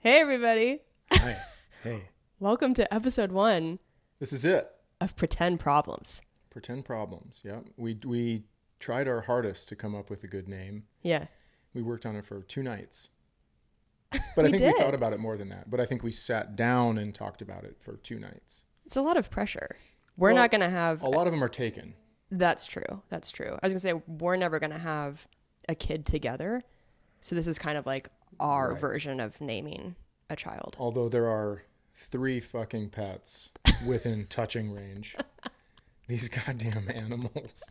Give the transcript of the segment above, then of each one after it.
Hey, everybody. Hi. Hey. Welcome to episode 1 This is it. of Pretend Problems. Pretend Problems. Yeah. We tried our hardest to come up with a good name. Yeah. We worked on it for 2 nights. But I think we thought about it more than that. But I think we sat down and talked about it for 2 nights. It's a lot of pressure. We're not going to have... A lot of them are taken. That's true. That's true. I was going to say, we're never going to have a kid together. So this is kind of like our version of naming a child. Although there are 3 fucking pets within touching range. These goddamn animals.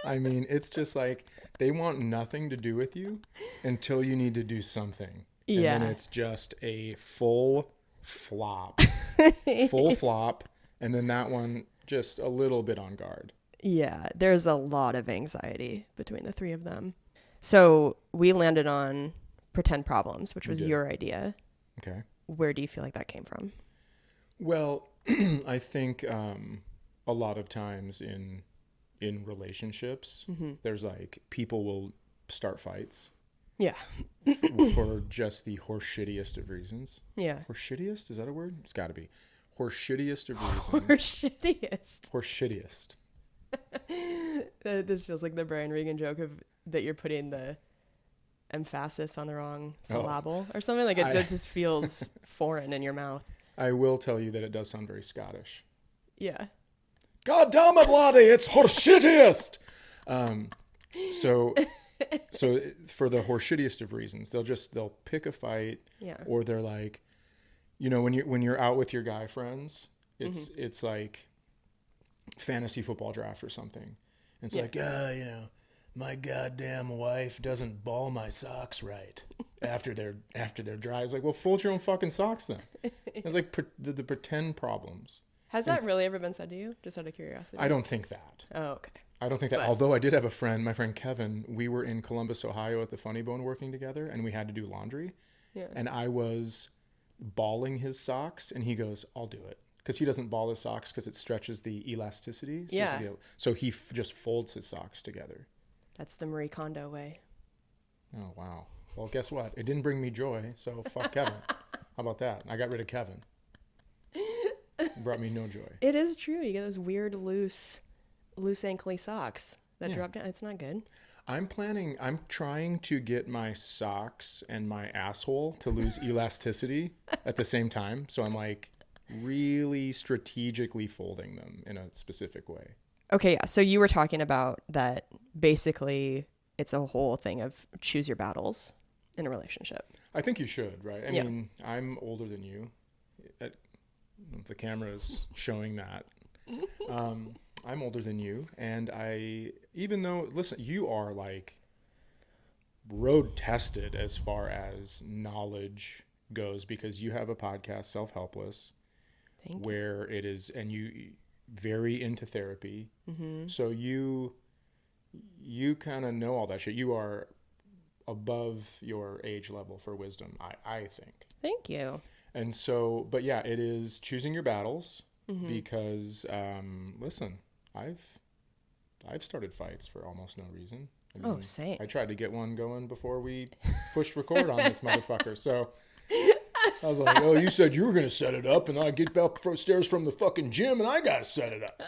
I mean, it's just like they want nothing to do with you until you need to do something. Yeah. And then it's just a full flop. Full flop. And then that one just a little bit on guard. Yeah. There's a lot of anxiety between the 3 of them. So we landed on Pretend Problems, which was your idea. Okay. Where do you feel like that came from? Well, I think a lot of times in relationships, there's like people will start fights. Yeah. For just the horseshittiest of reasons. Yeah. Horseshittiest? Is that a word? It's got to be. Horseshittiest of reasons. Horseshittiest. Horseshittiest. This feels like the Brian Regan joke of that you're putting the emphasis on the wrong syllable or something. Like it just feels foreign in your mouth. I will tell you that it does sound very Scottish. Yeah. God damn it, laddie, it's horseshittiest. So for the horseshittiest of reasons, they'll pick a fight. Yeah. Or they're like, you know, when you're out with your guy friends, it's like fantasy football draft or something. And it's like, you know, my goddamn wife doesn't ball my socks right after they're dry. It's like, well, fold your own fucking socks then. It's like the pretend problems. Has that really ever been said to you? Just out of curiosity. I don't think that. Oh, okay. I don't think that. Although I did have a friend, my friend Kevin. We were in Columbus, Ohio, at the Funny Bone working together, and we had to do laundry. Yeah. And I was balling his socks, and he goes, "I'll do it," because he doesn't ball his socks because it stretches the elasticity. So he just folds his socks together. That's the Marie Kondo way. Oh, wow. Well, guess what? It didn't bring me joy, so fuck Kevin. How about that? I got rid of Kevin. It brought me no joy. It is true. You get those weird loose ankly socks that drop down. It's not good. I'm trying to get my socks and my asshole to lose elasticity at the same time. So I'm like really strategically folding them in a specific way. Okay, yeah. So you were talking about that basically it's a whole thing of choose your battles in a relationship. I think you should, right? I mean, I'm older than you. The camera is showing that. I'm older than you. And listen, you are like road tested as far as knowledge goes because you have a podcast, Self-Helpless, where it is, and you very into therapy. Mm-hmm. So you kind of know all that shit. You are above your age level for wisdom, I think. Thank you. And so, but yeah, it is choosing your battles because, listen, I've started fights for almost no reason. I mean, same. I tried to get one going before we pushed record on this motherfucker. So I was like, oh, you said you were going to set it up, and I get upstairs from the fucking gym, and I got to set it up.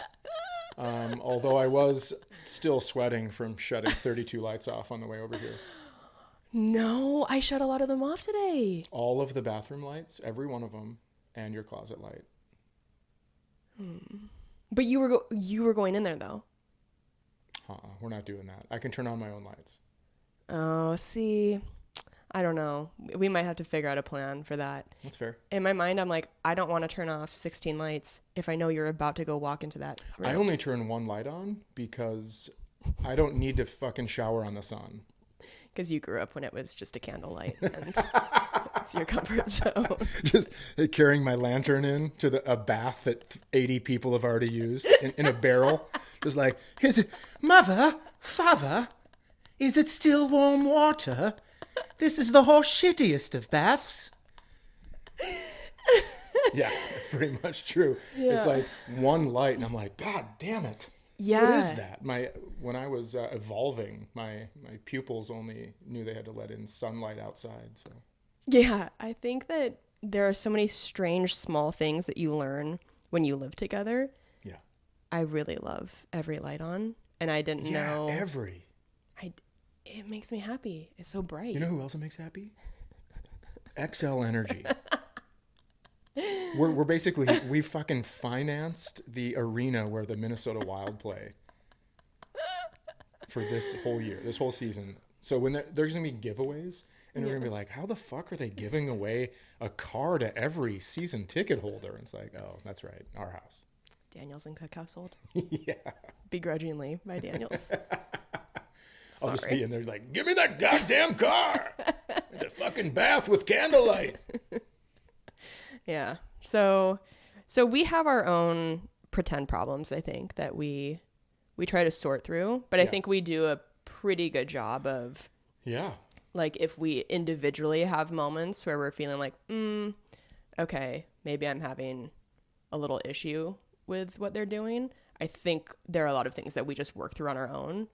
Although I was still sweating from shutting 32 lights off on the way over here. No, I shut a lot of them off today. All of the bathroom lights, every one of them, and your closet light. But you were going in there though. We're not doing that. I can turn on my own lights. Oh, see, I don't know. We might have to figure out a plan for that. That's fair. In my mind, I'm like, I don't want to turn off 16 lights if I know you're about to go walk into that room. I only turn one light on because I don't need to fucking shower on the sun. Because you grew up when it was just a candlelight and it's your comfort zone. Just carrying my lantern in to a bath that 80 people have already used in a barrel. Just like, is it, mother, father, is it still warm water? This is the horseshittiest of baths. Yeah, that's pretty much true. Yeah. It's like one light and I'm like, God damn it. Yeah. What is that? When I was evolving, my pupils only knew they had to let in sunlight outside. So. Yeah, I think that there are so many strange small things that you learn when you live together. Yeah. I really love every light on, and I didn't know. It makes me happy. It's so bright. You know who else it makes happy? XL Energy. We're basically, we fucking financed the arena where the Minnesota Wild play for this whole year, this whole season. So when there's going to be giveaways, and we're going to be like, how the fuck are they giving away a car to every season ticket holder? And it's like, oh, that's right, our house. Daniels and Cook household. Yeah. Begrudgingly by Daniels. I'll just be in there like, give me that goddamn car. The fucking bath with candlelight. Yeah. So we have our own pretend problems, I think, that we try to sort through, but I think we do a pretty good job of, like, if we individually have moments where we're feeling like, okay, maybe I'm having a little issue with what they're doing. I think there are a lot of things that we just work through on our own,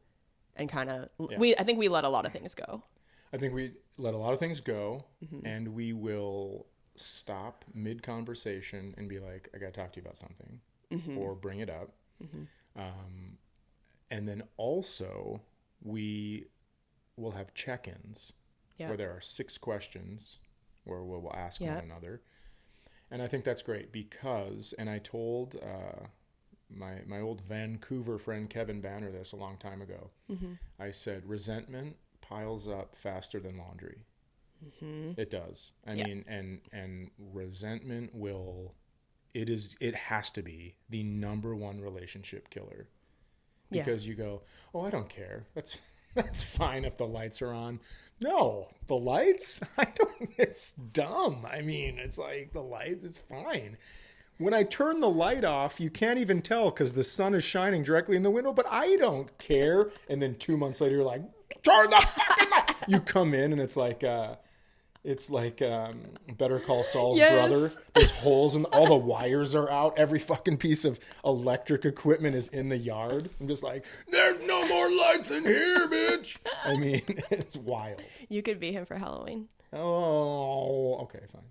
and kind of, I think we let a lot of things go. I think we let a lot of things go, and we will stop mid-conversation and be like, I got to talk to you about something, or bring it up. And then also, we will have check-ins where there are 6 questions where we'll ask one another. And I think that's great because, and I told my old Vancouver friend Kevin Banner this a long time ago. I said, resentment piles up faster than laundry. It does. I mean, and resentment it has to be the number one relationship killer. Because you go, oh, I don't care. That's fine if the lights are on. No, the lights? It's dumb. I mean, it's like the lights, it's fine. When I turn the light off, you can't even tell because the sun is shining directly in the window, but I don't care. And then 2 months later, you're like, turn the fucking light. You come in and it's like Better Call Saul's brother. There's holes and all the wires are out. Every fucking piece of electric equipment is in the yard. I'm just like, there's no more lights in here, bitch. I mean, it's wild. You could be him for Halloween. Oh, okay, fine.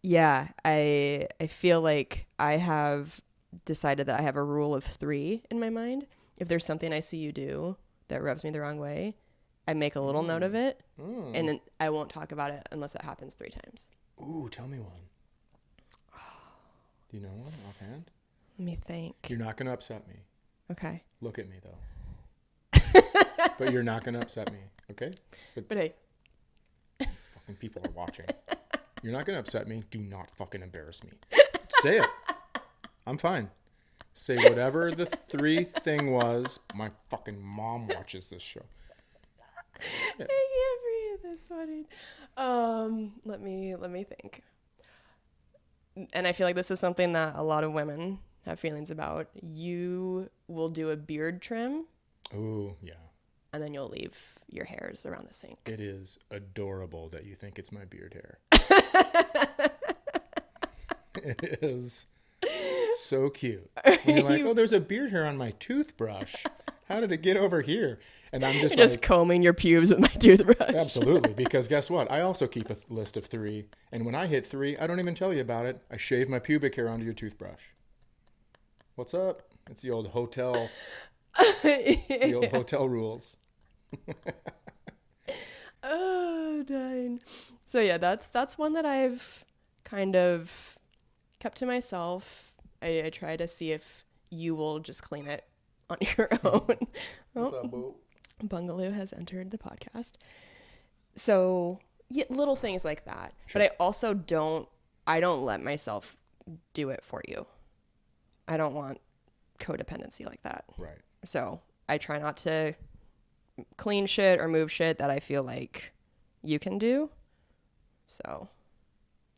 Yeah, I feel like I have decided that I have a rule of 3 in my mind. If there's something I see you do that rubs me the wrong way, I make a little note of it, and then I won't talk about it unless it happens 3 times. Ooh, tell me one. Do you know one offhand? Let me think. You're not going to upset me. Okay. Look at me, though. But you're not going to upset me, okay? But hey. Fucking people are watching. You're not going to upset me. Do not fucking embarrass me. Say it. I'm fine. Say whatever the 3 thing was. My fucking mom watches this show. Yeah. I can't breathe. That's funny. Let me think. And I feel like this is something that a lot of women have feelings about. You will do a beard trim. Ooh, yeah. And then you'll leave your hairs around the sink. It is adorable that you think it's my beard hair. It is so cute. And you're like, oh, there's a beard hair on my toothbrush. How did it get over here? And I'm just combing your pubes with my toothbrush. Absolutely, because guess what? I also keep a list of 3, and when I hit 3, I don't even tell you about it. I shave my pubic hair onto your toothbrush. What's up? It's the old hotel, the old hotel rules. Oh, dang. So yeah, that's one that I've kind of kept to myself. I try to see if you will just clean it on your own. What's up, boo? Bungaloo has entered the podcast. So yeah, little things like that. Sure. But I also don't let myself do it for you. I don't want codependency like that. Right. So I try not to clean shit or move shit that I feel like you can do. So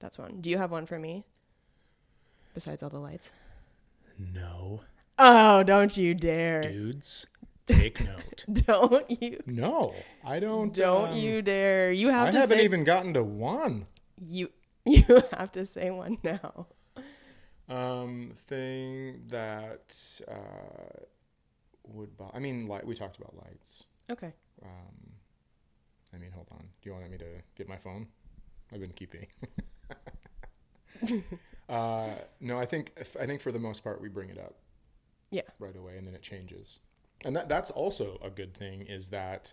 that's one. Do you have one for me? Besides all the lights? No. Oh, don't you dare. Dudes, take note. Don't you? No, I don't. Don't you dare. You have to I haven't even gotten to one. You have to say one now. Thing that would bother. I mean, we talked about lights. Okay. I mean, hold on. Do you want me to get my phone? I've been keeping. No, I think for the most part we bring it up. Yeah. Right away, and then it changes. And that's also a good thing, is that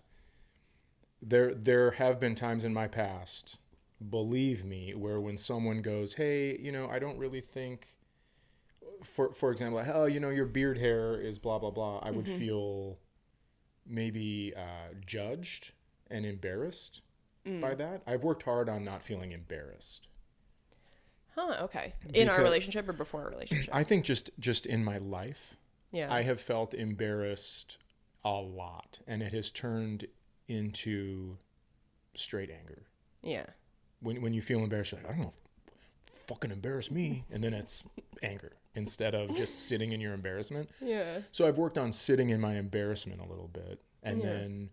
there have been times in my past, believe me, where when someone goes, hey, I don't really think, for example, like, oh, your beard hair is blah, blah, blah, I would feel maybe judged and embarrassed by that. I've worked hard on not feeling embarrassed. Huh, okay. In our relationship or before our relationship? I think just in my life, yeah, I have felt embarrassed a lot, and it has turned into straight anger. Yeah. When you feel embarrassed, you're like, I don't know, fucking embarrass me. And then it's anger instead of just sitting in your embarrassment. Yeah. So I've worked on sitting in my embarrassment a little bit. And then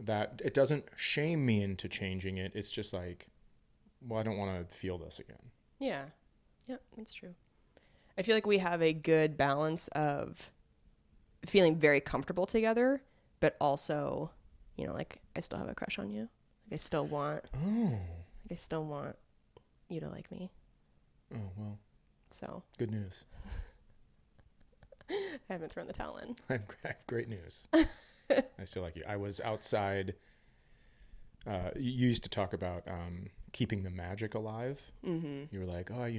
that it doesn't shame me into changing it. It's just like, well, I don't want to feel this again. Yeah. Yeah, that's true. I feel like we have a good balance of feeling very comfortable together, but also, like, I still have a crush on you. Like, I still want you to like me. Oh, well. So. Good news. I haven't thrown the towel in. I have great news. I still like you. I was outside. You used to talk about keeping the magic alive. Mm-hmm. You were like, oh, I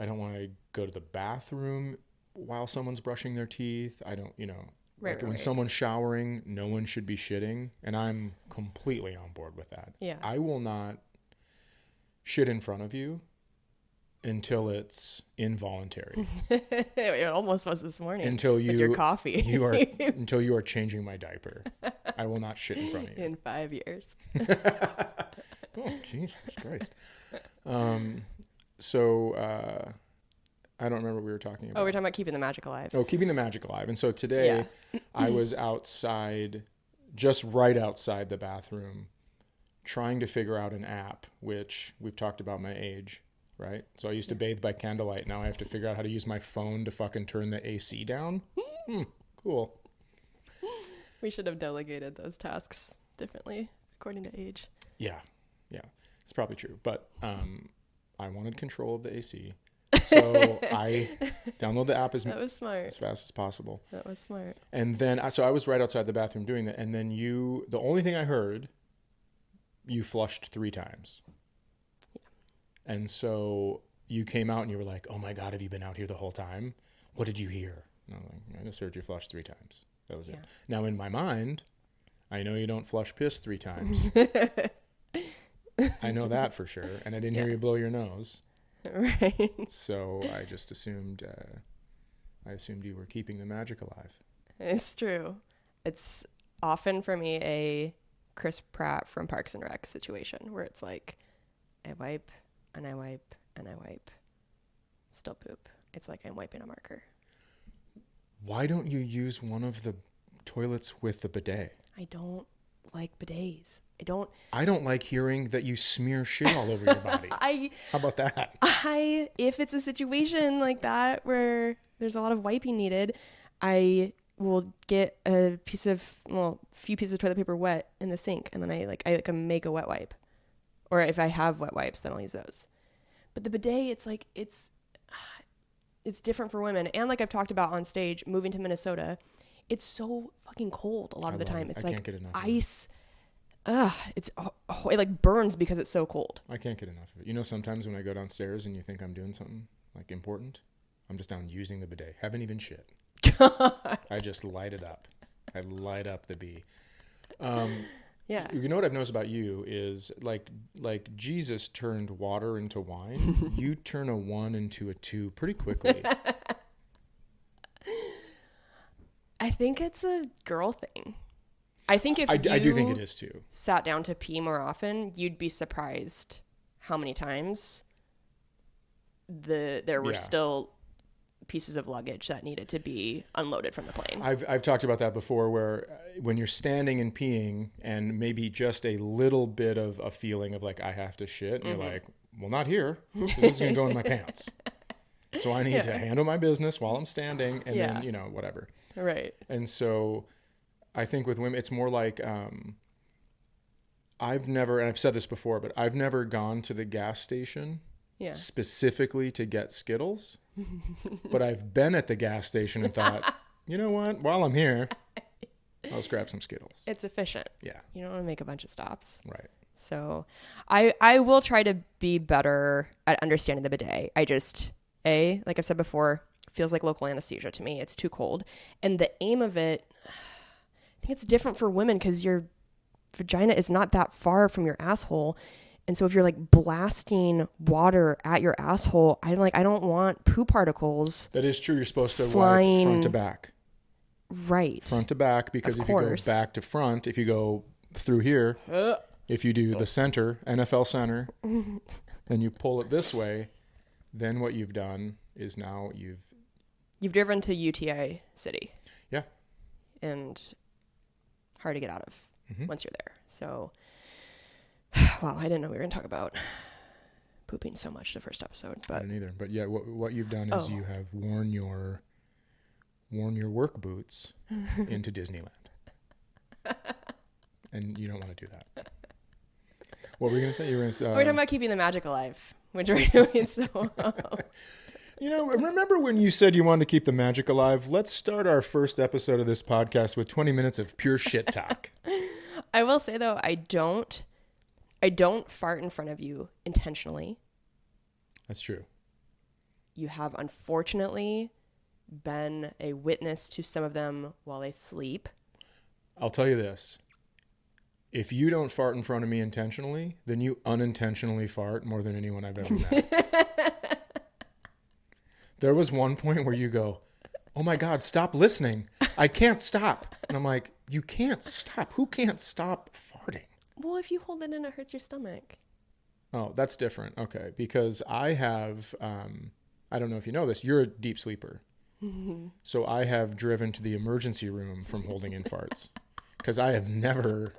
don't want to go to the bathroom while someone's brushing their teeth. I don't, when someone's showering, no one should be shitting. And I'm completely on board with that. Yeah. I will not shit in front of you until it's involuntary. It almost was this morning. Until with your coffee. Until you are changing my diaper. I will not shit in front of you. In 5 years. Oh, Jesus Christ. So I don't remember what we were talking about. Oh, we're talking about keeping the magic alive. Oh, keeping the magic alive. And so today I was outside, just right outside the bathroom, trying to figure out an app, which we've talked about my age, right? So I used to bathe by candlelight. Now I have to figure out how to use my phone to fucking turn the AC down. Cool. We should have delegated those tasks differently according to age. Yeah. It's probably true. But I wanted control of the AC. So I download the app as fast as possible. That was smart. And then, so I was right outside the bathroom doing that. And then the only thing I heard, you flushed 3 times. Yeah. And so you came out and you were like, oh my God, have you been out here the whole time? What did you hear? And I'm like, I just heard you flush 3 times. That was it. Now in my mind, I know you don't flush piss 3 times. I know that for sure. And I didn't hear you blow your nose. Right. So I just assumed, you were keeping the magic alive. It's true. It's often for me a Chris Pratt from Parks and Rec situation where it's like, I wipe and I wipe and I wipe, still poop. It's like I'm wiping a marker. Why don't you use one of the toilets with the bidet? I don't like bidets. I don't like hearing that you smear shit all over your body. How about that? If it's a situation like that where there's a lot of wiping needed, I will get a few pieces of toilet paper wet in the sink, and then I make a wet wipe. Or if I have wet wipes, then I'll use those. But the bidet, it's different for women. And like I've talked about on stage, moving to Minnesota, it's so fucking cold a lot of the time. It's like ice. It like burns because it's so cold. I can't get enough of it. Sometimes when I go downstairs and you think I'm doing something like important, I'm just down using the bidet. Haven't even shit. God. I just light it up. I light up the bee. Yeah. You know what I've noticed about you is like Jesus turned water into wine. You turn a 1 into a 2 pretty quickly. I think it's a girl thing. I think if I do think it is too. Sat down to pee more often, you'd be surprised how many times there were still pieces of luggage that needed to be unloaded from the plane. I've talked about that before, where when you're standing and peeing and maybe just a little bit of a feeling of like I have to shit, and you're like, well, not here. This is gonna go in my pants. So I need to handle my business while I'm standing, and then whatever. Right. And so I think with women, it's more like I've never, and I've said this before, but I've never gone to the gas station specifically to get Skittles. But I've been at the gas station and thought, you know what? While I'm here, I'll just grab some Skittles. It's efficient. Yeah. You don't want to make a bunch of stops. Right. So I will try to be better at understanding the bidet. I just, like I've said before, feels like local anesthesia to me. It's too cold. And the aim of it, I think it's different for women because your vagina is not that far from your asshole. And so if you're like blasting water at your asshole, I don't want poo particles. That is true. You're supposed to flying wipe front to back. Right. Front to back, because if you go back to front, if you go through here, if you do the center, NFL center, and you pull it this way, then what you've done is now you've driven to UTI City. Yeah. And hard to get out of once you're there. So, wow, I didn't know we were going to talk about pooping so much the first episode. But I didn't either. But yeah, what you've done is you have worn your work boots into Disneyland. And you don't want to do that. What were you going to say? You were going to we're talking about keeping the magic alive, which we're doing so well. You know, remember when you said you wanted to keep the magic alive? Let's start our first episode of this podcast with 20 minutes of pure shit talk. I will say, though, I don't fart in front of you intentionally. That's true. You have, unfortunately, been a witness to some of them while they sleep. I'll tell you this. If you don't fart in front of me intentionally, then you unintentionally fart more than anyone I've ever met. There was one point where you go, oh my God, stop listening. I can't stop. And I'm like, you can't stop. Who can't stop farting? Well, if you hold it in, it hurts your stomach. Oh, that's different. Okay. Because I have, I don't know if you know this, you're a deep sleeper. Mm-hmm. So I have driven to the emergency room from holding in farts. Because I have never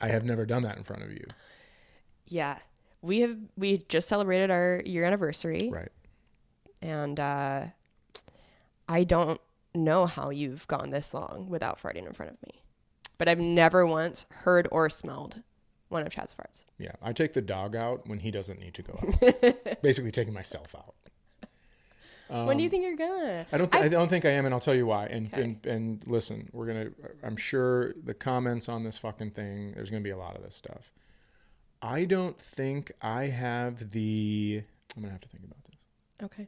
done that in front of you. Yeah. We just celebrated our year anniversary. Right. And I don't know how you've gone this long without farting in front of me. But I've never once heard or smelled one of Chad's farts. Yeah. I take the dog out when he doesn't need to go out. Basically taking myself out. When do you think you're gonna? I don't think I am, and I'll tell you why. And listen, I'm sure the comments on this fucking thing, there's gonna be a lot of this stuff. I don't think I have I'm gonna have to think about this. Okay.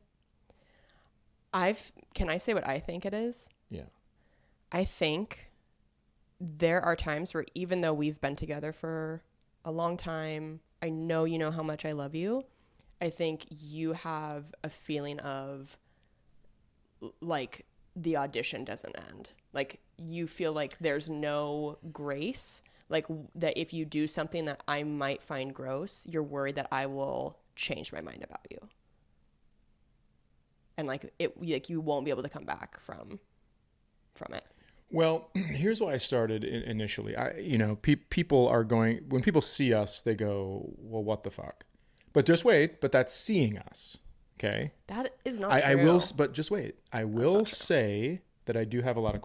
Can I say what I think it is? Yeah. I think there are times where, even though we've been together for a long time, I know you know how much I love you. I think you have a feeling of like the audition doesn't end. Like you feel like there's no grace. Like that if you do something that I might find gross, you're worried that I will change my mind about you. And like you won't be able to come back from it. Well, here's why I started initially. People are going, when people see us, they go, well, what the fuck? But just wait, but that's seeing us, okay? That is not true. I will, but just wait. I will say that I do have a lot of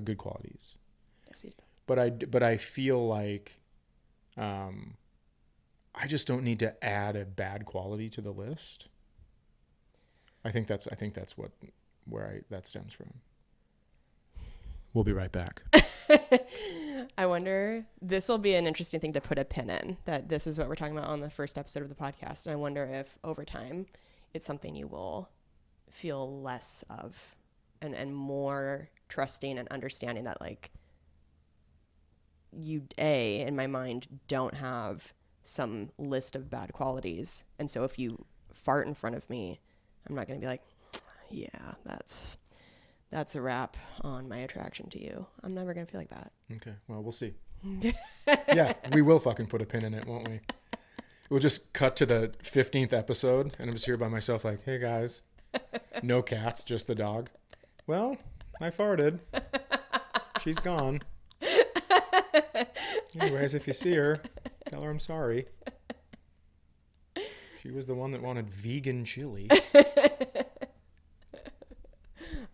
good qualities. Yes, you do. But I feel like I just don't need to add a bad quality to the list. I think that's where that stems from. We'll be right back. I wonder, this will be an interesting thing to put a pin in, that this is what we're talking about on the first episode of the podcast. And I wonder if over time it's something you will feel less of and more trusting and understanding that like you, in my mind, don't have some list of bad qualities. And so if you fart in front of me, I'm not going to be like, yeah, that's a wrap on my attraction to you. I'm never going to feel like that. Okay. Well, we'll see. Yeah, we will fucking put a pin in it, won't we? We'll just cut to the 15th episode and I'm just here by myself like, hey guys, no cats, just the dog. Well, I farted. She's gone. Anyways, if you see her, tell her I'm sorry. She was the one that wanted vegan chili.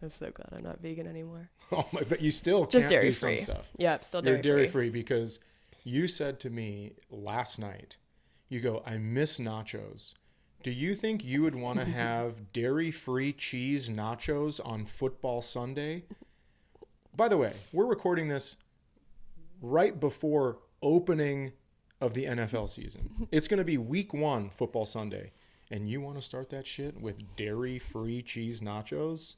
I'm so glad I'm not vegan anymore. Oh my! But you still just can't dairy do free. Some stuff. Yeah, still dairy free. You're dairy free because You said to me last night, you go, I miss nachos. Do you think you would want to have dairy-free cheese nachos on football Sunday? By the way, we're recording this right before opening of the NFL season. It's going to be week 1 football Sunday. And you want to start that shit with dairy-free cheese nachos?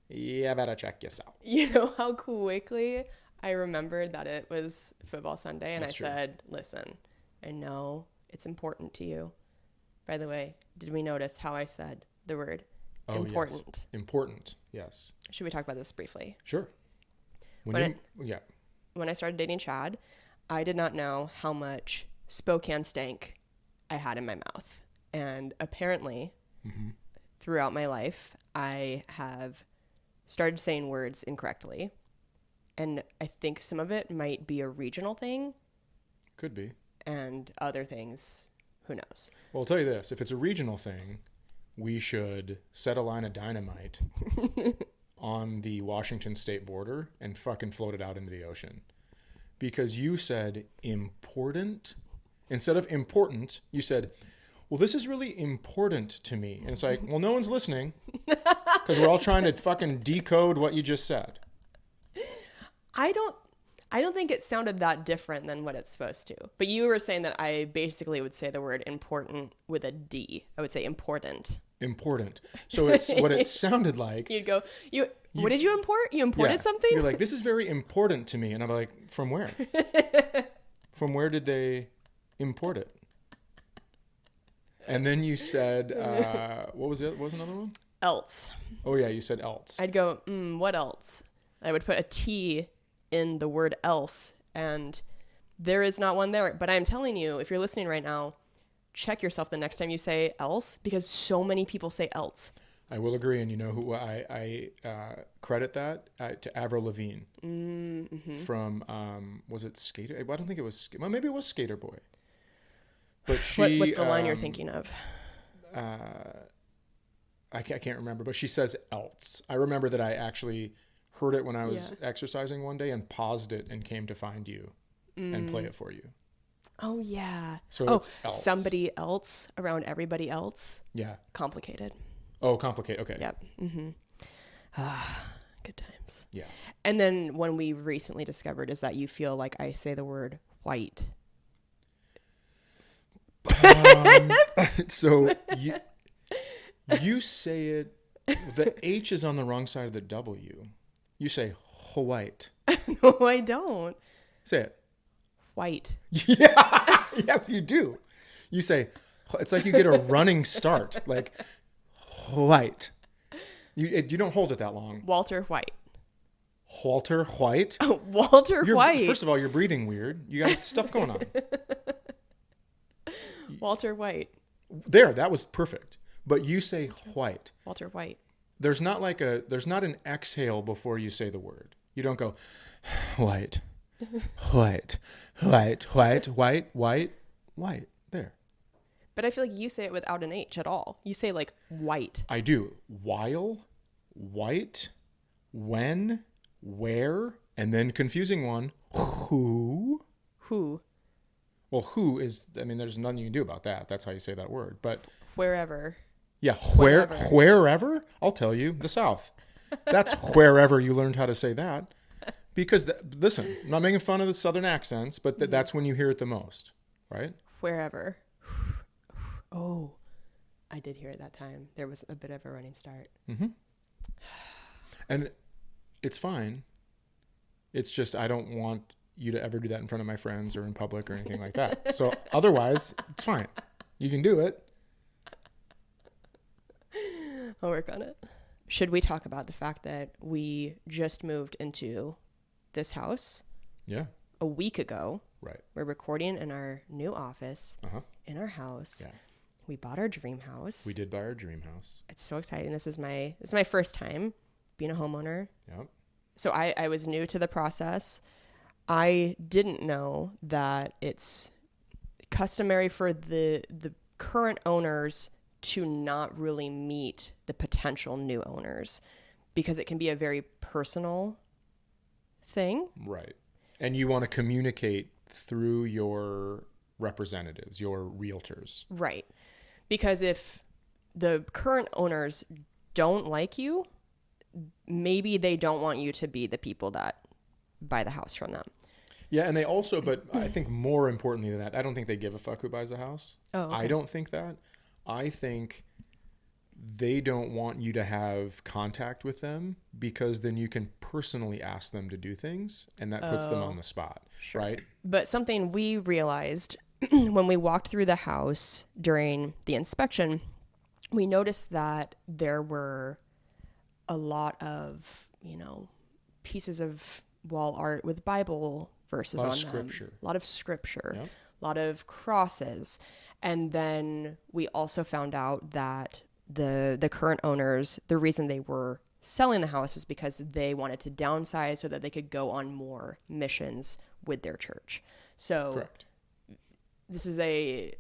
Yeah, better check yourself. You know how quickly I remembered that it was football Sunday, and I said, listen, I know it's important to you. By the way, did we notice how I said the word important? Yes. Important, yes. Should we talk about this briefly? Sure. When I started dating Chad, I did not know how much Spokane stank I had in my mouth. And apparently, throughout my life, I have started saying words incorrectly. And I think some of it might be a regional thing. Could be. And other things, who knows? Well, I'll tell you this. If it's a regional thing, we should set a line of dynamite on the Washington state border and fucking float it out into the ocean. Because you said important. Instead of important, you said, well, this is really important to me. And it's like, well, no one's listening because we're all trying to fucking decode what you just said. I don't think it sounded that different than what it's supposed to. But you were saying that I basically would say the word important with a D. I would say important. Important. So it's what it sounded like. You'd go, what did you import? You imported something? You're like, this is very important to me. And I'm like, from where? From where did they import it? And then you said, what was it? What was another one? Else. Oh, yeah, you said else. I'd go, what else? I would put a T in the word else, and there is not one there. But I'm telling you, if you're listening right now, check yourself the next time you say else, because so many people say else. I will agree, and you know who I credit that to Avril Lavigne from was it Skater? I don't think it was. Well, maybe it was Skater Boy. But she. What's the line you're thinking of? I can't remember, but she says else. I remember that I actually heard it when I was exercising one day and paused it and came to find you and play it for you. Oh, yeah. So it's else. Somebody else around everybody else? Yeah. Complicated. Oh, complicated. Okay. Yep. Good times. Yeah. And then one we recently discovered is that you feel like I say the word white. So you say it, the H is on the wrong side of the W. You say white. No, I don't. Say it. White. Yeah. Yes, you do. You say, it's like you get a running start, like white. You don't hold it that long. Walter White. Walter White? Oh, Walter White. First of all, you're breathing weird. You got stuff going on. Walter White. There, that was perfect. But you say white. Walter White. There's not an exhale before you say the word. You don't go white, white, white, white, white, white, white. There. But I feel like you say it without an H at all. You say like white. I do. While, white, when, where, and then confusing one, who. Who. Well, who is, I mean, there's nothing you can do about that. That's how you say that word. But wherever. Yeah, wherever. I'll tell you, the South. That's wherever you learned how to say that. Because, listen, I'm not making fun of the Southern accents, but that's when you hear it the most, right? Wherever. Oh, I did hear it that time. There was a bit of a running start. Mm-hmm. And it's fine. It's just I don't want you to ever do that in front of my friends or in public or anything like that. So otherwise, it's fine. You can do it. I'll work on it. Should we talk about the fact that we just moved into this house? Yeah. A week ago. Right. We're recording in our new office in our house. Yeah. We bought our dream house. We did buy our dream house. It's so exciting. This is my first time being a homeowner. Yep. So I was new to the process. I didn't know that it's customary for the current owners to not really meet the potential new owners because it can be a very personal thing. Right. And you want to communicate through your representatives, your realtors. Right. Because if the current owners don't like you, maybe they don't want you to be the people that buy the house from them. Yeah, and they also, but I think more importantly than that, I don't think they give a fuck who buys the house. Oh, okay. I don't think that. I think they don't want you to have contact with them because then you can personally ask them to do things, and that puts them on the spot, right? But something we realized when we walked through the house during the inspection, we noticed that there were a lot of, pieces of wall art with Bible verses on them. A lot of scripture. Yep. A lot of crosses. And then we also found out that the current owners, the reason they were selling the house was because they wanted to downsize so that they could go on more missions with their church. So correct. This is a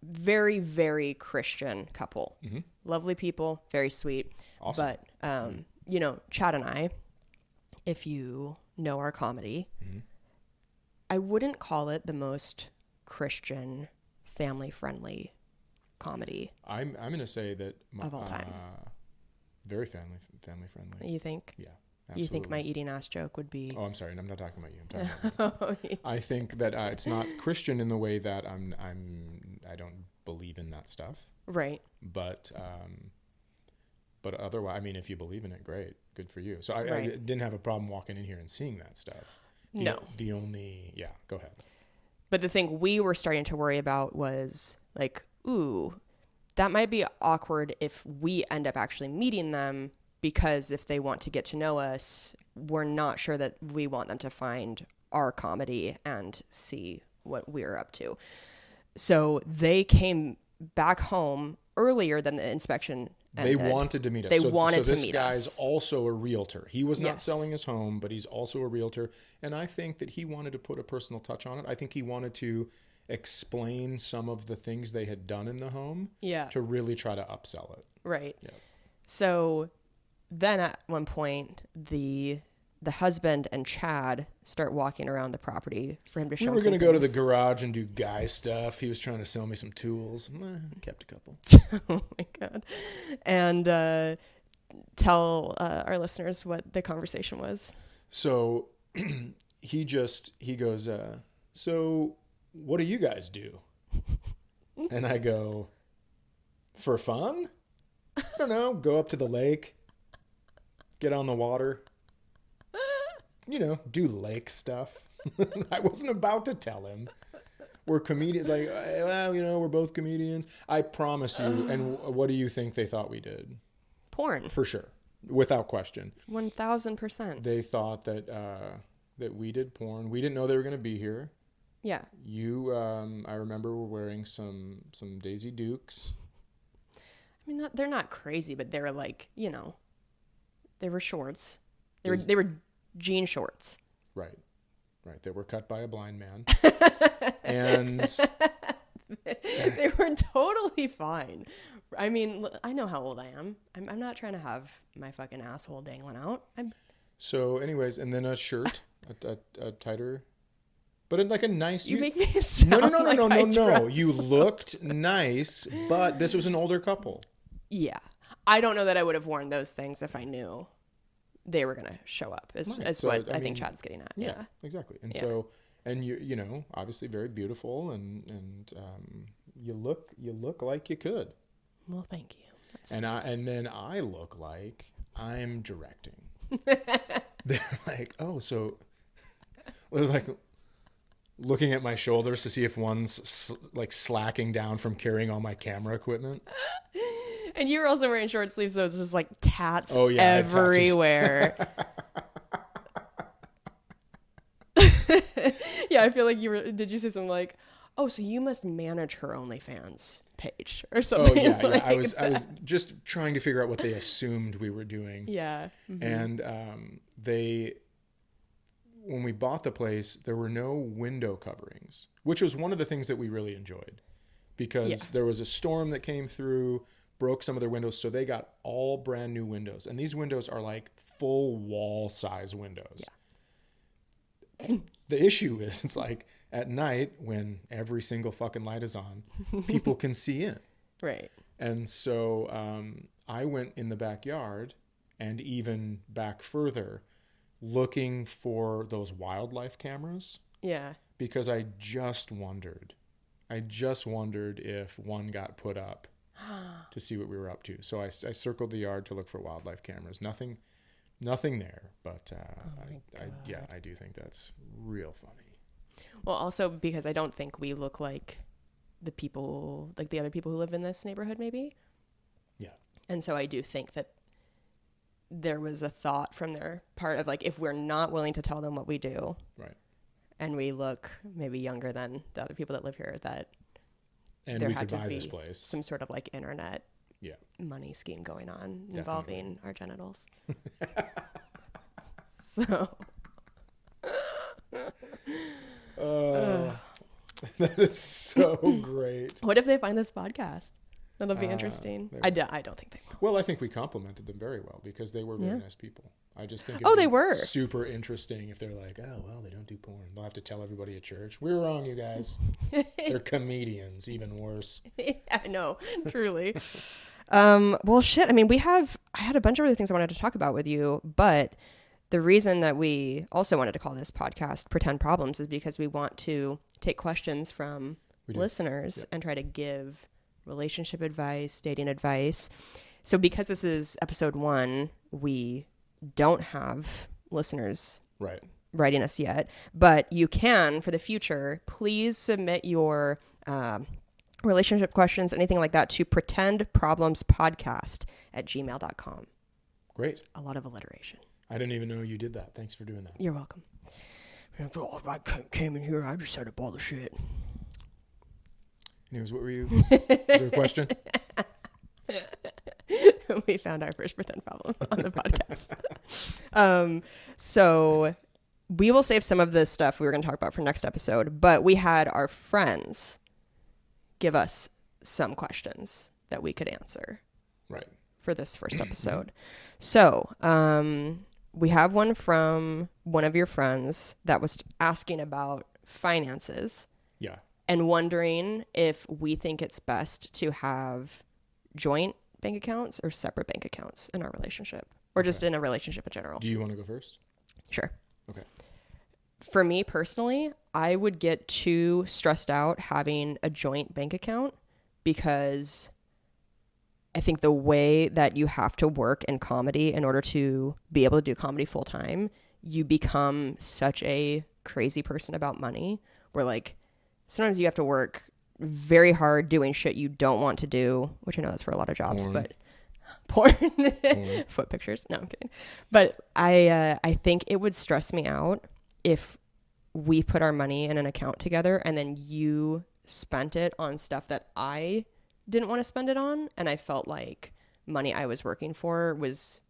very, very Christian couple. Mm-hmm. Lovely people, very sweet. Awesome. But, Chad and I, if you know our comedy, mm-hmm. I wouldn't call it the most Christian, family-friendly comedy. I'm going to say that of all time. Very family friendly. You think? Yeah. Absolutely. You think my eating ass joke would be? Oh, I'm sorry. I'm not talking about you. I'm talking about you. I think that it's not Christian in the way that I don't believe in that stuff. Right. But otherwise, I mean, if you believe in it, great, good for you. So I didn't have a problem walking in here and seeing that stuff. Yeah, go ahead. But the thing we were starting to worry about was like, ooh, that might be awkward if we end up actually meeting them, because if they want to get to know us, we're not sure that we want them to find our comedy and see what we're up to. So they came back home earlier than the inspection ended. They wanted to meet us. They wanted to meet us. So this guy's also a realtor. He was not selling his home, but he's also a realtor. And I think that he wanted to put a personal touch on it. I think he wanted to explain some of the things they had done in the home to really try to upsell it. Right. Yeah. So then at one point, the husband and Chad start walking around the property for him to show them. We were going to go to the garage and do guy stuff. He was trying to sell me some tools. Kept a couple. Oh my God. And tell our listeners what the conversation was. So he goes, so what do you guys do? And I go, for fun? I don't know, go up to the lake, get on the water, do lake stuff. I wasn't about to tell him. We're comedians, we're both comedians. I promise you. And what do you think they thought we did? Porn. For sure. Without question. 1000%. They thought that we did porn. We didn't know they were going to be here. Yeah. You, I remember were wearing some Daisy Dukes. I mean, they're not crazy, but they were like, they were shorts. They were jean shorts. Right. They were cut by a blind man. And they were totally fine. I mean, I know how old I am. I'm not trying to have my fucking asshole dangling out. So anyways, and then a shirt, a tighter, but like a nice. You make me sound No. You looked nice, but this was an older couple. Yeah. I don't know that I would have worn those things if I knew they were going to show up, is what I think Chad's getting at. Yeah, exactly. And so, and you obviously very beautiful, and you look like you could. Well, thank you. That's and nice. Then I look like I'm directing. They're like, oh, so they're like looking at my shoulders to see if one's like slacking down from carrying all my camera equipment. And you were also wearing short sleeves, so it's just like tats everywhere. Yeah, I feel like you were. Did you say something like, "Oh, so you must manage her OnlyFans page or something?" Oh yeah, like I was just trying to figure out what they assumed we were doing. Yeah. Mm-hmm. And when we bought the place, there were no window coverings, which was one of the things that we really enjoyed, because there was a storm that came through, broke some of their windows, so they got all brand new windows, and these windows are like full wall size windows. Yeah. The issue is, it's like at night, when every single fucking light is on, people can see in. Right. And so I went in the backyard and even back further looking for those wildlife cameras. Yeah. Because I just wondered if one got put up to see what we were up to. So I circled the yard to look for wildlife cameras. Nothing there. But I do think that's real funny. Well, also because I don't think we look like the people, like the other people who live in this neighborhood, maybe. Yeah. And so I do think that there was a thought from their part of like, if we're not willing to tell them what we do, right, and we look maybe younger than the other people that live here, that and there we had could to buy be this place. some sort of like internet Yeah. money scheme going on Definitely. involving our genitals. So that is so great. what if they find this podcast? That'll be interesting. I don't think they will. Well, I think we complimented them very well because they were very nice people. I just think they were super interesting if they're like, oh, well, they don't do porn. They'll have to tell everybody at church. We were wrong, you guys. They're comedians, even worse. I know, truly. Well, shit. I mean, I had a bunch of other things I wanted to talk about with you, but the reason that we also wanted to call this podcast Pretend Problems is because we want to take questions from listeners and try to give relationship advice, dating advice. So because this is episode 1, we don't have listeners writing us yet, but you can for the future. Please submit your relationship questions, anything like that, to pretendproblemspodcast@gmail.com. Great. A lot of alliteration. I didn't even know you did that. Thanks for doing that. You're welcome. I came in here, I just said up all the shit. Anyways, what were you? Is there a question? We found our first pretend problem on the podcast. So we will save some of the stuff we were going to talk about for next episode, but we had our friends give us some questions that we could answer for this first episode. So we have one from one of your friends that was asking about finances. Yeah. And wondering if we think it's best to have joint bank accounts or separate bank accounts in our relationship, or just in a relationship in general. Do you want to go first? Sure. Okay. For me personally, I would get too stressed out having a joint bank account because I think the way that you have to work in comedy in order to be able to do comedy full time, you become such a crazy person about money where like, sometimes you have to work very hard doing shit you don't want to do, which I know that's for a lot of jobs, but porn. Foot pictures. No, I'm kidding. But I think it would stress me out if we put our money in an account together and then you spent it on stuff that I didn't want to spend it on. And I felt like money I was working for was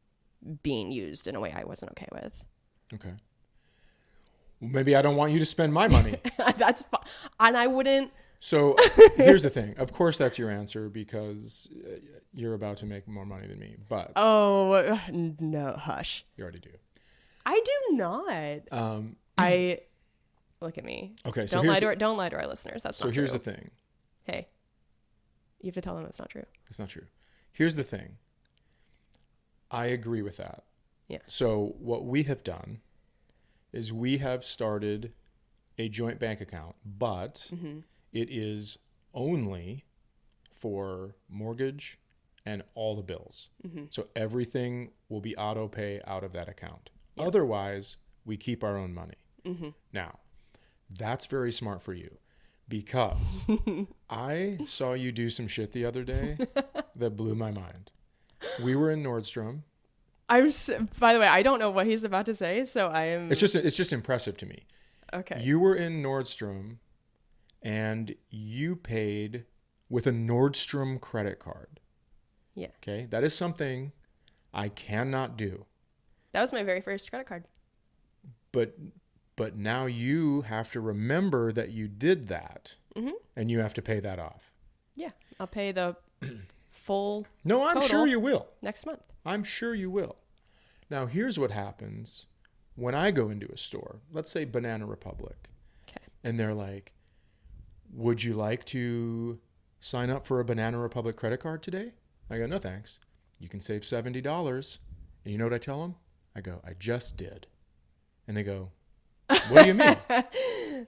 being used in a way I wasn't okay with. Okay. Well, maybe I don't want you to spend my money. That's fine. And I wouldn't. So here's the thing. Of course, that's your answer because you're about to make more money than me. But oh no, hush. You already do. I do not. I look at me. Okay, so don't lie to our listeners. That's not true. So here's the thing. Hey, you have to tell them it's not true. It's not true. Here's the thing. I agree with that. Yeah. So what we have done is we have started a joint bank account, but it is only for mortgage and all the bills. So everything will be auto pay out of that account. Yep. Otherwise, we keep our own money. Now, that's very smart for you because I saw you do some shit the other day that blew my mind. We were in Nordstrom. By the way, I don't know what he's about to say, so I am. It's just impressive to me. Okay. You were in Nordstrom, and you paid with a Nordstrom credit card. Yeah. Okay, that is something I cannot do. That was my very first credit card. But now you have to remember that you did that, and you have to pay that off. Yeah, I'll pay the full. No, I'm sure you will. Next month. I'm sure you will. Now, here's what happens when I go into a store. Let's say Banana Republic. Okay. and they're like, would you like to sign up for a Banana Republic credit card today? I go, no, thanks. You can save $70. And you know what I tell them? I go, I just did. And they go, what do you mean?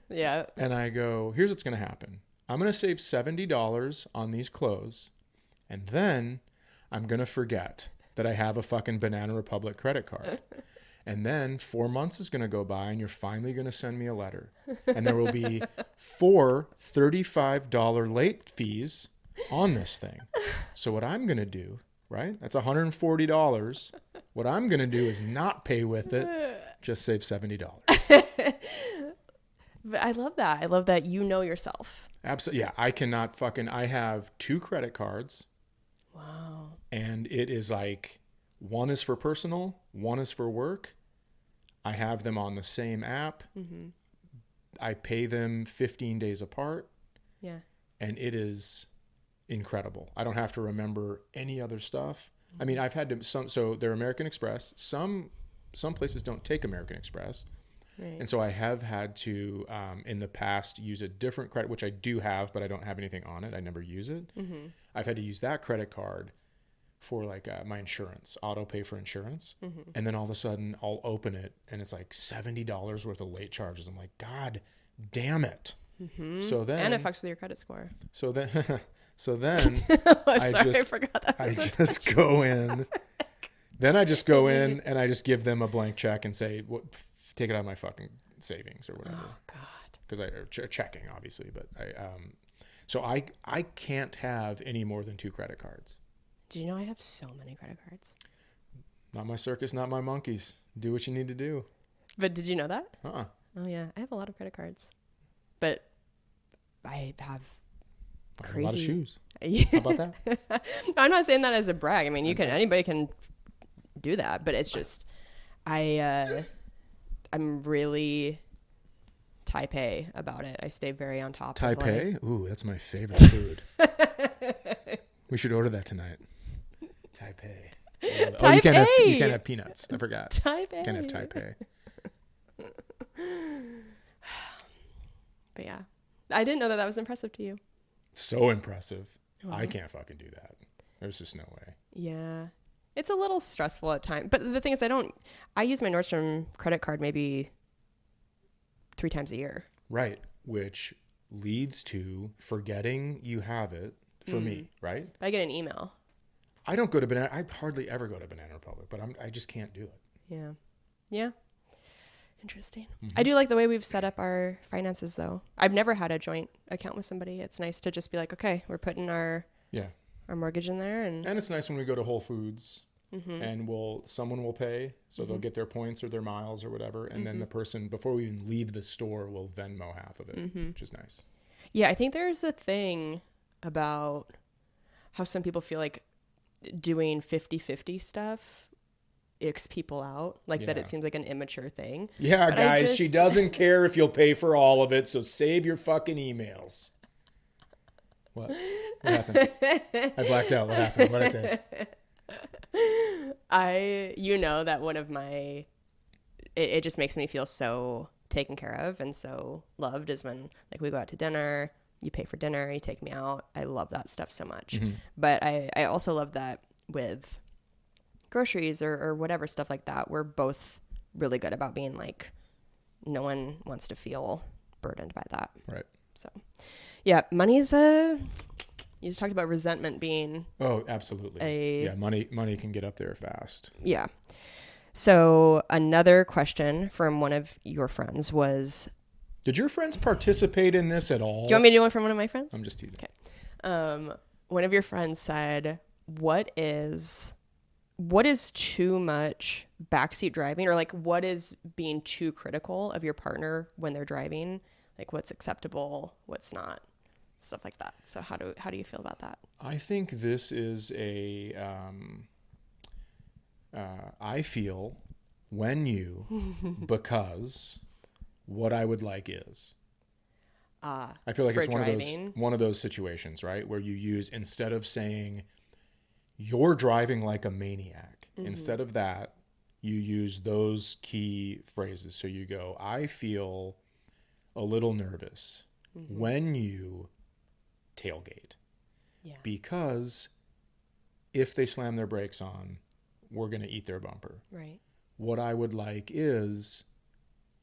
Yeah. And I go, here's what's going to happen. I'm going to save $70 on these clothes. And then I'm going to forget that I have a fucking Banana Republic credit card. And then 4 months is going to go by and you're finally going to send me a letter. And there will be 4 $35 late fees on this thing. So what I'm going to do, right? That's $140. What I'm going to do is not pay with it, just save $70. But I love that. I love that you know yourself. Absolutely. Yeah, I have 2 credit cards. Wow. And it is like, one is for personal, one is for work. I have them on the same app. Mm-hmm. I pay them 15 days apart. Yeah. And it is incredible. I don't have to remember any other stuff. Mm-hmm. I mean, I've had to, so they're American Express. Some places don't take American Express. Right. And so I have had to, in the past, use a different credit, which I do have, but I don't have anything on it. I never use it. Mm-hmm. I've had to use that credit card for like my insurance, auto pay for insurance. Mm-hmm. And then all of a sudden I'll open it and it's like $70 worth of late charges. I'm like, God damn it. Mm-hmm. So then, and it fucks with your credit score. So then I forgot that. I just go in. Then I just go in and I just give them a blank check and say, take it out of my fucking savings or whatever. Oh God. Because checking obviously, but so I can't have any more than 2 credit cards. Do you know I have so many credit cards? Not my circus, not my monkeys. Do what you need to do. But did you know that? Uh-uh. Oh yeah, I have a lot of credit cards, but I have crazy. A lot of shoes. How about that? I'm not saying that as a brag. I mean, anybody can do that, but it's just I'm really type A about it. I stay very on top. Type A? Ooh, that's my favorite food. We should order that tonight. Type A. Type you can't have peanuts. I forgot. Type A. You can't have type A. But yeah, I didn't know that was impressive to you. So impressive. Oh. I can't fucking do that. There's just no way. Yeah. It's a little stressful at times. But the thing is, I use my Nordstrom credit card maybe 3 times a year. Right. Which leads to forgetting you have it for me, right? But I get an email. I don't go to Banana. I hardly ever go to Banana Republic, but I just can't do it. Yeah. Yeah. Interesting. Mm-hmm. I do like the way we've set up our finances, though. I've never had a joint account with somebody. It's nice to just be like, okay, we're putting our mortgage in there, and it's nice when we go to Whole Foods, and someone will pay, so they'll get their points or their miles or whatever, and then the person, before we even leave the store, will Venmo half of it, which is nice. Yeah, I think there's a thing about how some people feel like doing 50-50 stuff icks people out, like that it seems like an immature thing. Yeah, but guys, she doesn't care if you'll pay for all of it, so save your fucking emails. What happened? I blacked out. What happened? What did I say? You know that one of my, it just makes me feel so taken care of and so loved is when like we go out to dinner, you pay for dinner, you take me out. I love that stuff so much. Mm-hmm. But I also love that with groceries or whatever stuff like that. We're both really good about being like, no one wants to feel burdened by that. Right. So yeah, money's you just talked about resentment being. Oh, absolutely. Money can get up there fast. Yeah. So another question from one of your friends was, did your friends participate in this at all? Do you want me to do one from one of my friends? I'm just teasing. Okay. One of your friends said, what is too much backseat driving, or like what is being too critical of your partner when they're driving? Like what's acceptable, what's not, stuff like that. So how do you feel about that? I think this is I feel when you, because what I would like is, I feel like it's one of those situations, right? Where you use, instead of saying you're driving like a maniac, instead of that, you use those key phrases. So you go, I feel a little nervous when you tailgate. Yeah. Because if they slam their brakes on, we're going to eat their bumper. Right. What I would like is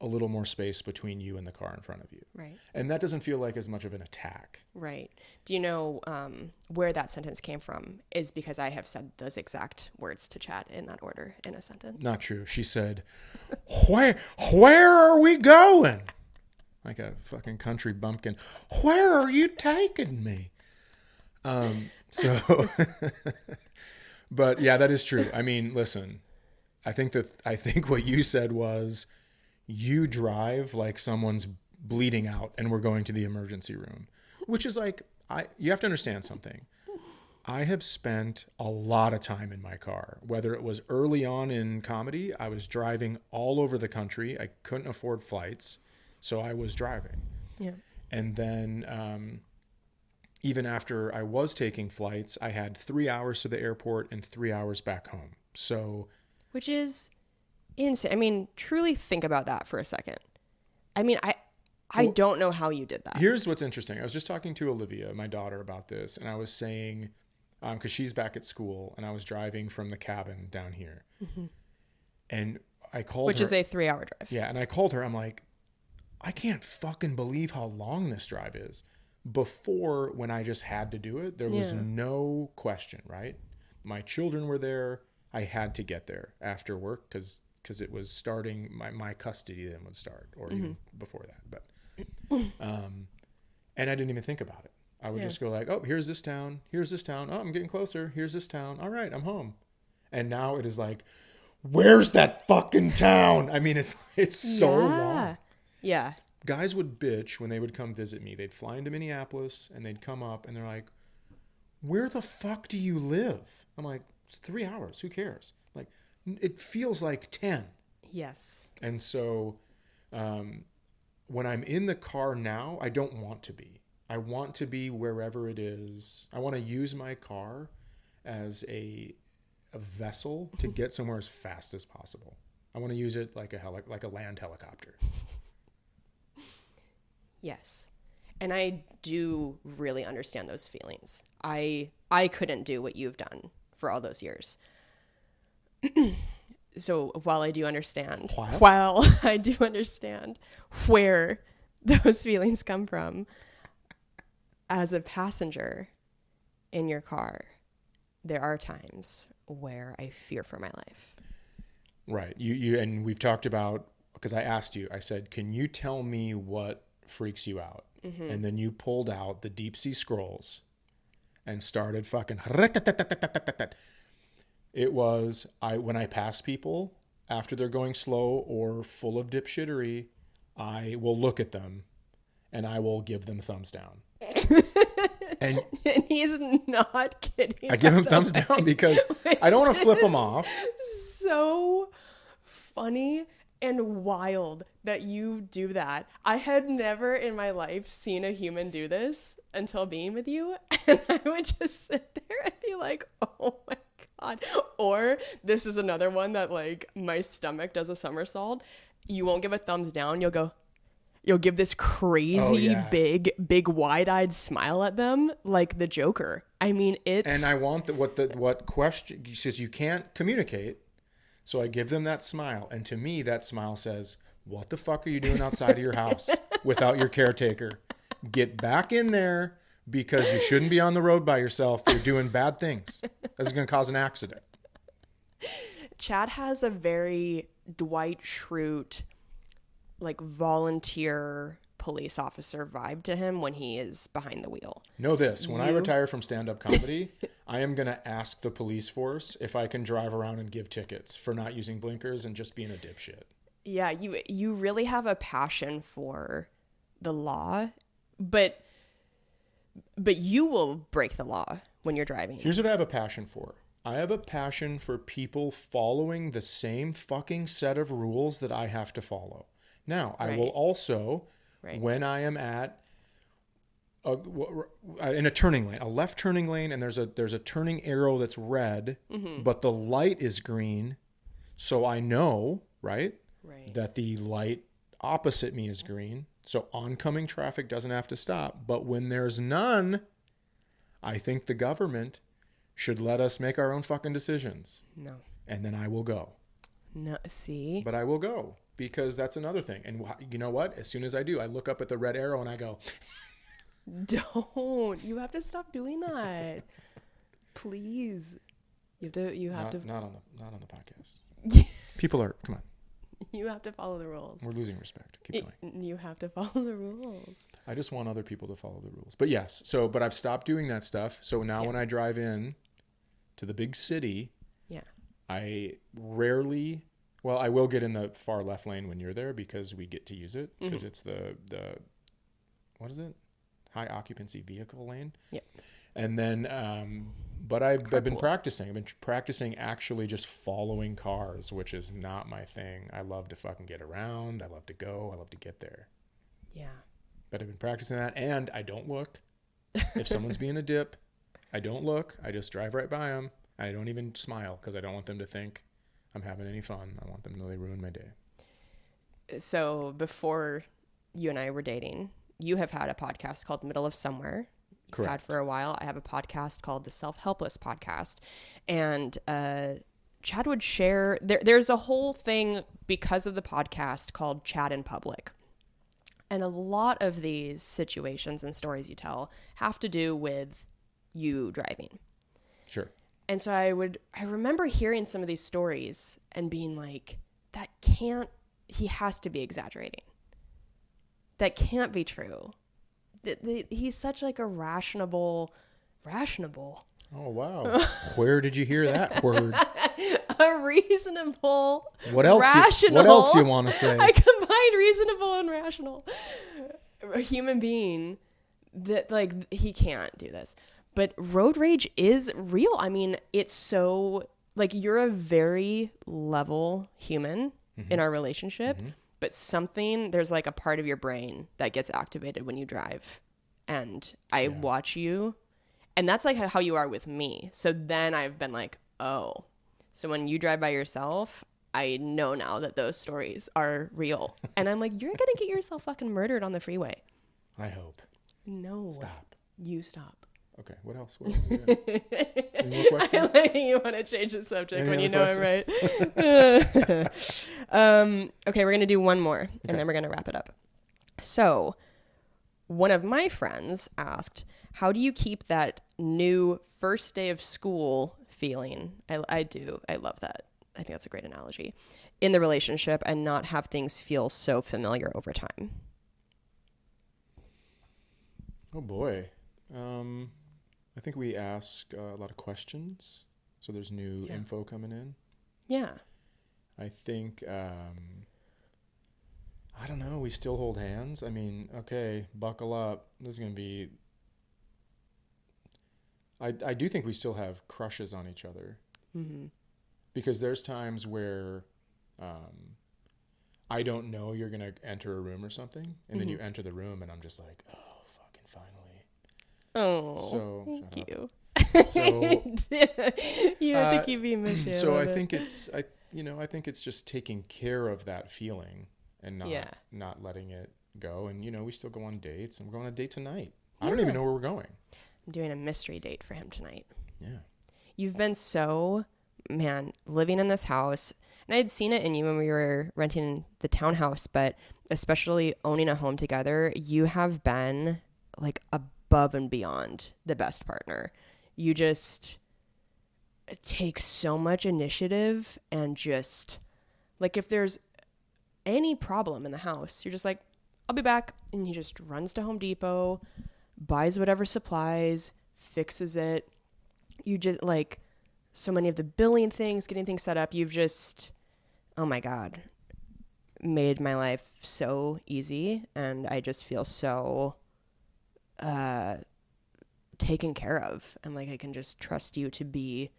a little more space between you and the car in front of you. Right. And that doesn't feel like as much of an attack. Right. Do you know where that sentence came from? Is because I have said those exact words to Chad in that order in a sentence. Not true. She said, where are we going? Like a fucking country bumpkin. Where are you taking me? But yeah, that is true. I mean, listen, I think what you said was you drive like someone's bleeding out and we're going to the emergency room, which is like, you have to understand something. I have spent a lot of time in my car, whether it was early on in comedy, I was driving all over the country. I couldn't afford flights, so I was driving. Yeah. And then, even after I was taking flights, I had 3 hours to the airport and 3 hours back home. So, which is insane. I mean, truly think about that for a second. I mean, I don't know how you did that. Here's what's interesting. I was just talking to Olivia, my daughter, about this, and I was saying, because she's back at school, and I was driving from the cabin down here. And I called her. Which is a 3-hour drive. Yeah, and I called her. I'm like, I can't fucking believe how long this drive is. Before, when I just had to do it, there was no question, right? My children were there. I had to get there after work because it was starting, my custody then would start, or even before that. But and I didn't even think about it. I would just go like, oh, here's this town. Here's this town. Oh, I'm getting closer. Here's this town. All right, I'm home. And now it is like, where's that fucking town? I mean, it's so long. Yeah. Guys would bitch when they would come visit me. They'd fly into Minneapolis and they'd come up and they're like, where the fuck do you live? I'm like, it's 3 hours. Who cares? Like, it feels like 10. Yes. And so when I'm in the car now, I don't want to be. I want to be wherever it is. I want to use my car as a vessel to get somewhere as fast as possible. I want to use it like a land helicopter. Yes. And I do really understand those feelings. I couldn't do what you've done for all those years. So while I do understand, where those feelings come from, as a passenger in your car, there are times where I fear for my life. Right. You and we've talked about, because I asked you, I said, can you tell me what freaks you out? And then you pulled out the deep sea scrolls and started fucking. It was when I pass people after they're going slow or full of dipshittery, I will look at them and I will give them thumbs down. And he's not kidding. I give him thumbs down because I don't want to flip them off. So funny and wild that you do that. I had never in my life seen a human do this until being with you. And I would just sit there and be like, oh my God. Or this is another one that like my stomach does a somersault. You won't give a thumbs down. You'll give this crazy big wide-eyed smile at them like the Joker. I mean, it's... And I want what question... He says you can't communicate. So I give them that smile. And to me, that smile says, what the fuck are you doing outside of your house without your caretaker? Get back in there because you shouldn't be on the road by yourself. You're doing bad things. This is going to cause an accident. Chad has a very Dwight Schrute, like volunteer police officer vibe to him when he is behind the wheel. Know this, when I retire from stand-up comedy, I am going to ask the police force if I can drive around and give tickets for not using blinkers and just being a dipshit. Yeah, you really have a passion for the law, but you will break the law when you're driving. Here's what I have a passion for. I have a passion for people following the same fucking set of rules that I have to follow. Now, I will also, when I am at in a turning lane, a left turning lane, and there's a turning arrow that's red, but the light is green, so I know, right, that the light opposite me is green. So oncoming traffic doesn't have to stop. But when there's none, I think the government should let us make our own fucking decisions. No. And then I will go. No, see? But I will go, because that's another thing. And you know what? As soon as I do, I look up at the red arrow and I go, don't. You have to stop doing that. Please. You have to not on the podcast. People are, come on. You have to follow the rules. We're losing respect. Keep going. You have to follow the rules. I just want other people to follow the rules. But yes, but I've stopped doing that stuff. So now when I drive in to the big city, I rarely, I will get in the far left lane when you're there, because we get to use it, because it's the what is it? High occupancy vehicle lane. Yeah. And then, but I've been practicing. I've been practicing actually just following cars, which is not my thing. I love to fucking get around. I love to go. I love to get there. Yeah. But I've been practicing that, and I don't look. If someone's being a dip, I don't look. I just drive right by them. I don't even smile, because I don't want them to think I'm having any fun. I want them to know they ruined my day. So before you and I were dating, you have had a podcast called Middle of Somewhere. Correct. Had for a while. I have a podcast called the Self-Helpless Podcast. And Chad would share, there's a whole thing because of the podcast called Chat in Public. And a lot of these situations and stories you tell have to do with you driving. Sure. And so I remember hearing some of these stories and being like, he has to be exaggerating. That can't be true. He's such like a rational. Oh, wow. Where did you hear that word? A reasonable, what else rational. What else you want to say? I combined reasonable and rational. A human being that, like, he can't do this. But road rage is real. I mean, it's so, like, you're a very level human in our relationship, but there's like a part of your brain that gets activated when you drive. And I watch you, and that's like how you are with me. So then I've been like, oh, so when you drive by yourself, I know now that those stories are real. And I'm like, you're going to get yourself fucking murdered on the freeway. I hope. No. Stop. You stop. Okay, what else? Any more questions? I like you want to change the subject when you know I'm right. Okay, we're going to do one more, and then we're going to wrap it up. So, one of my friends asked, how do you keep that new first day of school feeling? I do. I love that. I think that's a great analogy. In the relationship, and not have things feel so familiar over time. Oh, boy. I think we ask a lot of questions, so there's new info coming in. Yeah. I think, I don't know, we still hold hands. I mean, okay, buckle up. This is going to be... I do think we still have crushes on each other. Mm-hmm. Because there's times where I don't know you're going to enter a room or something, and then you enter the room, and I'm just like, oh, fucking finally. Oh, so thank you. So you have to keep being mushy. So I think it's just taking care of that feeling and not letting it go. And we still go on dates, and we're going on a date tonight. Yeah. I don't even know where we're going. I'm doing a mystery date for him tonight. Yeah. You've been living in this house, and I had seen it in you when we were renting the townhouse, but especially owning a home together, you have been like above and beyond the best partner. You just take so much initiative, and just like, if there's any problem in the house, you're just like, I'll be back. And he just runs to Home Depot, buys whatever supplies, fixes it. You just, like, so many of the billing things, getting things set up, you've just, oh my God, made my life so easy. And I just feel so taken care of, and like I can just trust you to be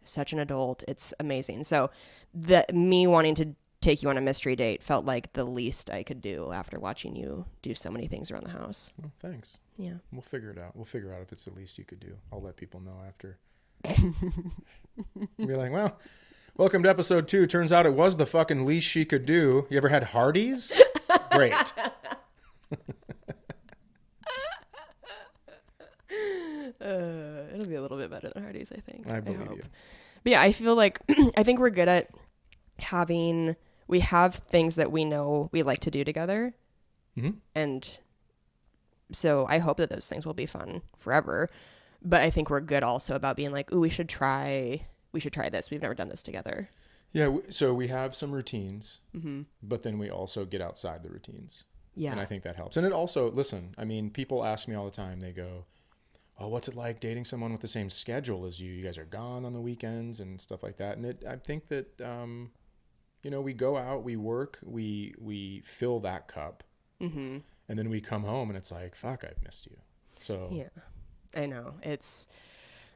such an adult. It's amazing. So me wanting to take you on a mystery date felt like the least I could do after watching you do so many things around the house. Well, thanks. Yeah. We'll figure it out. We'll figure out if it's the least you could do. I'll let people know after. Be like, well, welcome to episode 2. Turns out it was the fucking least she could do. You ever had Hardee's? Great. It'll be a little bit better than Hardee's, I think. I believe you. But yeah, I feel like I think we're good at we have things that we know we like to do together. Mm-hmm. And so I hope that those things will be fun forever. But I think we're good also about being like, ooh, we should try this. We've never done this together. Yeah. So we have some routines, but then we also get outside the routines. Yeah. And I think that helps. And it also, listen, I mean, people ask me all the time, they go, oh, what's it like dating someone with the same schedule as you? You guys are gone on the weekends and stuff like that. And I think that, we go out, we work, we fill that cup. Mm-hmm. And then we come home and it's like, fuck, I've missed you. So yeah, I know it's,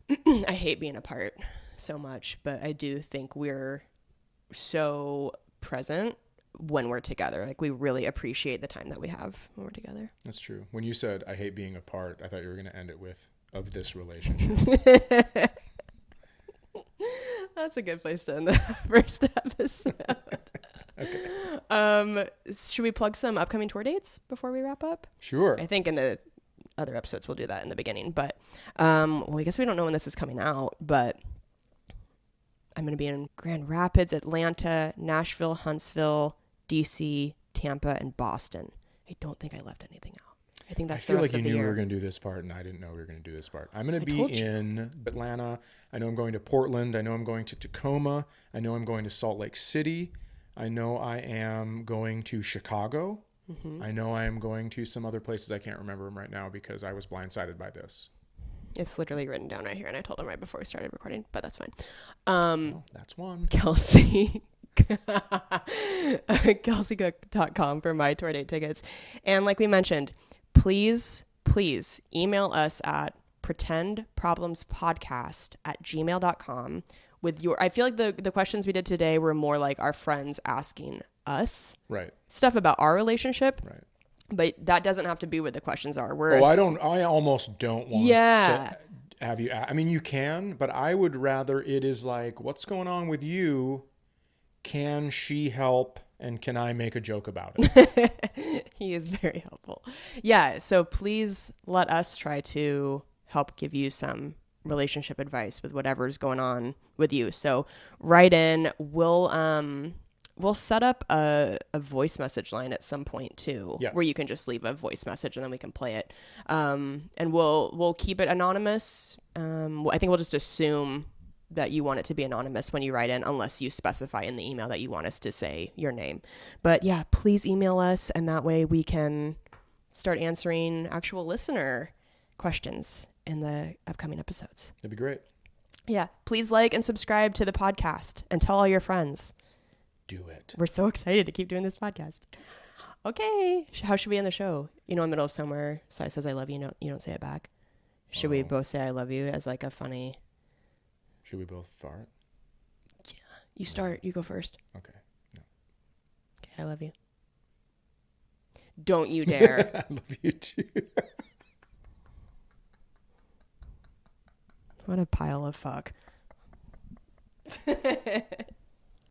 I hate being apart so much, but I do think we're so present when we're together. Like we really appreciate the time that we have when we're together. That's true. When you said, I hate being apart, I thought you were going to end it with, of this relationship. That's a good place to end the first episode. Okay. Should we plug some upcoming tour dates before we wrap up? Sure. I think in the other episodes we'll do that in the beginning, but well, I guess we don't know when this is coming out, but I'm going to be in Grand Rapids, Atlanta, Nashville, Huntsville, DC, Tampa, and Boston. I don't think I left anything out. I think that's the rest of the year. I feel like you knew we were going to do this part, and I didn't know we were going to do this part. I'm going to be in Atlanta. I know I'm going to Portland. I know I'm going to Tacoma. I know I'm going to Salt Lake City. I know I am going to Chicago. Mm-hmm. I know I am going to some other places. I can't remember them right now because I was blindsided by this. It's literally written down right here, and I told him right before we started recording, but that's fine. Well, that's one. Kelsey. KelseyCook.com for my tour date tickets. And like we mentioned, please email us at pretendproblemspodcast@gmail.com with I feel like the questions we did today were more like our friends asking us stuff about our relationship. Right. But that doesn't have to be what the questions are. I almost don't want to have you. I mean, you can, but I would rather it is like, what's going on with you? Can she help? And can I make a joke about it? He is very helpful. Yeah. So please let us try to help give you some relationship advice with whatever's going on with you. So write in. We'll set up a voice message line at some point too, where you can just leave a voice message and then we can play it. And we'll keep it anonymous. I think we'll just assume that you want it to be anonymous when you write in, unless you specify in the email that you want us to say your name. But yeah, please email us, and that way we can start answering actual listener questions in the upcoming episodes. That'd be great. Yeah. Please like and subscribe to the podcast and tell all your friends. Do it. We're so excited to keep doing this podcast. Okay. How should we end the show? In the middle of somewhere, Sai says, I love you. You don't say it back. Should we both say I love you as like a funny... Should we both fart? Yeah. You start. You go first. Okay. No. Okay. I love you. Don't you dare. I love you too. What a pile of fuck.